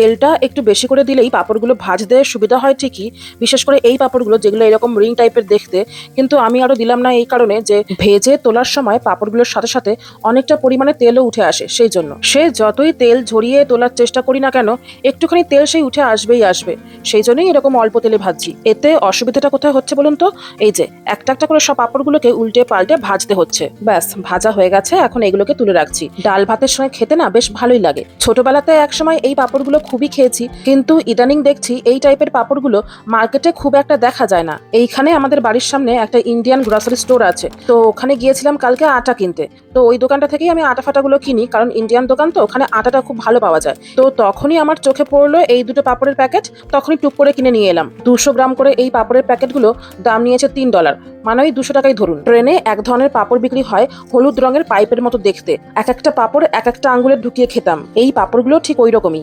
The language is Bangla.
তেলটা একটু বেশি করে দিলেই পাঁপড়গুলো ভাজতে সুবিধা হয় ঠিকই, বিশেষ করে এই পাঁপড়গুলো যেগুলো এরকম রিং টাইপের দেখতে। কিন্তু আমি আরো দিলাম না এই কারণে যে ভেজে তোলার সময় পাঁপড়গুলোর সাথে সাথে অনেকটা পরিমাণে তেলও উঠে আসে, সেই জন্য সে যতই তেল ঝরিয়ে তোলার চেষ্টা করি না কেন একটুখানি তেল সেই উঠে আসবেই আসবে। সেই জন্যই এরকম অল্প তেলে ভাজছি। এতে অসুবিধাটা কোথায় হচ্ছে বলুন তো, এই যে একটা একটা করে সব পাঁপড়গুলোকে উল্টে পাল্টে ভাজতে হচ্ছে। ব্যাস ভাজা হয়ে গেছে, এখন এগুলোকে তুলে রাখছি। ডাল ভাতের সঙ্গে খেতে না বেশ ভালোই লাগে। ছোটবেলাতে একসময় এই পাঁপড়গুলো খুবই খেয়েছি, কিন্তু ইদানিং দেখছি এই টাইপের পাঁপড়গুলো মার্কেটে খুব একটা দেখা যায় না। এইখানে আমাদের বাড়ির সামনে একটা ইন্ডিয়ান গ্রসারি স্টোর আছে, তো ওখানে গিয়েছিলাম কালকে আটা কিনতে। তো ওই দোকানটা থেকেই আমি আটা ফাটাগুলো কিনি, কারণ ইন্ডিয়ান দোকান তো ওখানে আটাটা খুব ভালো পাওয়া যায়। তো তখনই আমার চোখে পড়লো এই দুটো পাঁপড়ের প্যাকেট, তখনই টুক করে কিনে নিয়ে এলাম। 200 গ্রাম করে এই পাঁপড়ের প্যাকেটগুলো দাম নিয়েছে $3, মানে ওই 200 টাকাই ধরুন। ট্রেনে এক ধরনের পাঁপড় বিক্রি হয় হলুদ রঙের পাইপের মতো দেখতে, এক একটা পাঁপড় এক একটা আঙ্গুলে ঢুকিয়ে খেতাম। এই পাঁপড়গুলো ঠিক ওই রকমই।